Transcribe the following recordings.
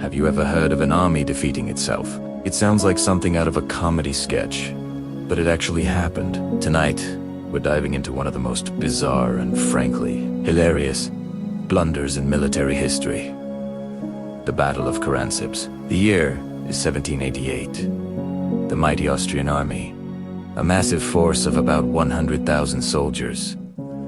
Have you ever heard of an army defeating itself? It sounds like something out of a comedy sketch, but it actually happened. Tonight, we're diving into one of the most bizarre and frankly hilarious blunders in military history. The Battle of Karánsebes. The year is 1788. The mighty Austrian army, a massive force of about 100,000 soldiers,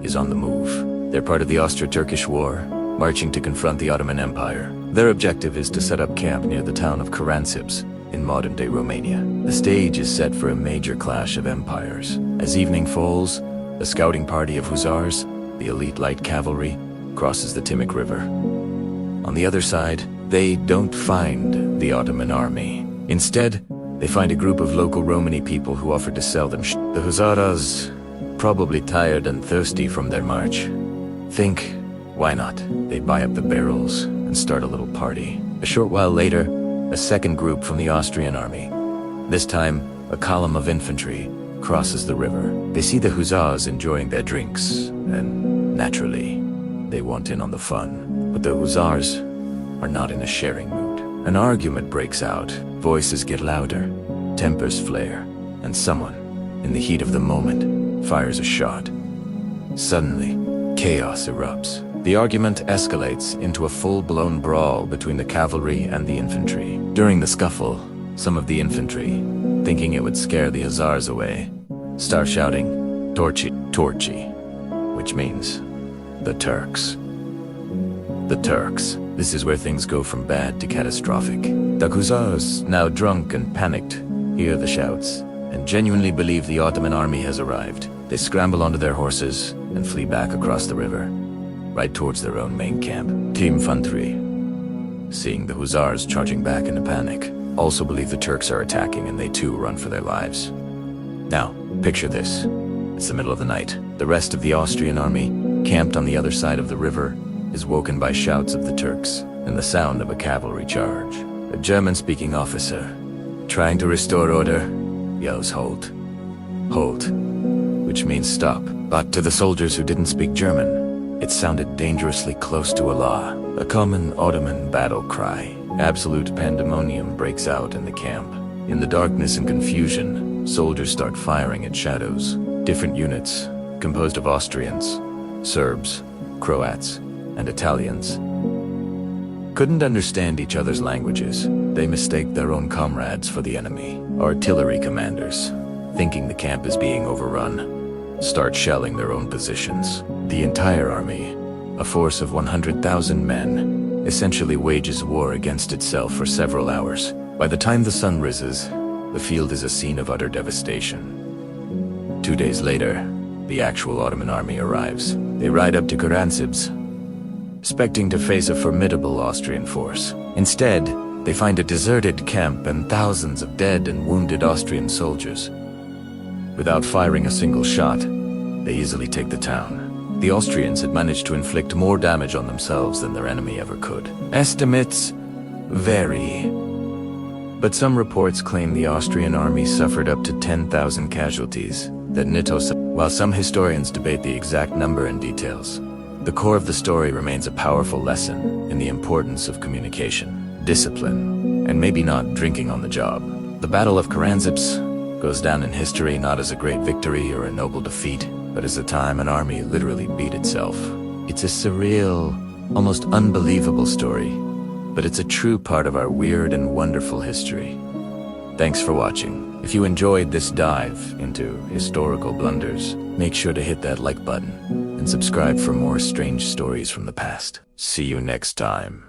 is on the move. They're part of the Austro-Turkish War, marching to confront the Ottoman Empire. Their objective is to set up camp near the town of Karánsebes in modern-day Romania. The stage is set for a major clash of empires. As evening falls, a scouting party of hussars, the elite light cavalry, crosses the Timok River. On the other side, they don't find the Ottoman army. Instead, they find a group of local Romani people who offer to sell them The hussars, probably tired and thirsty from their march, think, why not? They buy up the barrels and start a little party. A short while later, a second group from the Austrian army, this time a column of infantry, crosses the river. They see the hussars enjoying their drinks, and naturally, they want in on the fun. But the hussars are not in a sharing mood. An argument breaks out, voices get louder, tempers flare, and someone, in the heat of the moment, fires a shot. Suddenly, chaos erupts. The argument escalates into a full-blown brawl between the cavalry and the infantry. During the scuffle, some of the infantry, thinking it would scare the hussars away, start shouting, "Torci, Torci," which means, the Turks. The Turks. This is where things go from bad to catastrophic. The hussars, now drunk and panicked, hear the shouts, and genuinely believe the Ottoman army has arrived. They scramble onto their horses and flee back across the river, right towards their own main camp. Team Infantry, seeing the hussars charging back in a panic, also believe the Turks are attacking and they too run for their lives. Now, picture this. It's the middle of the night. The rest of the Austrian army, camped on the other side of the river, is woken by shouts of the Turks and the sound of a cavalry charge. A German-speaking officer, trying to restore order, yells, "Halt. Halt," which means stop. But to the soldiers who didn't speak German, it sounded dangerously close to Allah, a common Ottoman battle cry. Absolute pandemonium breaks out in the camp. In the darkness and confusion, soldiers start firing at shadows. Different units, composed of Austrians, Serbs, Croats, and Italians, couldn't understand each other's languages. They mistake their own comrades for the enemy. Artillery commanders, thinking the camp is being overrun, start shelling their own positions. The entire army, a force of 100,000 men, essentially wages war against itself for several hours. By the time the sun rises, the field is a scene of utter devastation. 2 days later, the actual Ottoman army arrives. They ride up to Karánsebes, expecting to face a formidable Austrian force. Instead, they find a deserted camp and thousands of dead and wounded Austrian soldiers. Without firing a single shot, they easily take the town. The Austrians had managed to inflict more damage on themselves than their enemy ever could. Estimates vary, but some reports claim the Austrian army suffered up to 10,000 casualties, while some historians debate the exact number and details. The core of the story remains a powerful lesson in the importance of communication, discipline, and maybe not drinking on the job. The Battle of Karánsebes goes down in history not as a great victory or a noble defeat, but as a time an army literally beat itself. It's a surreal, almost unbelievable story, but it's a true part of our weird and wonderful history. Thanks for watching. If you enjoyed this dive into historical blunders, make sure to hit that like button and subscribe for more strange stories from the past. See you next time.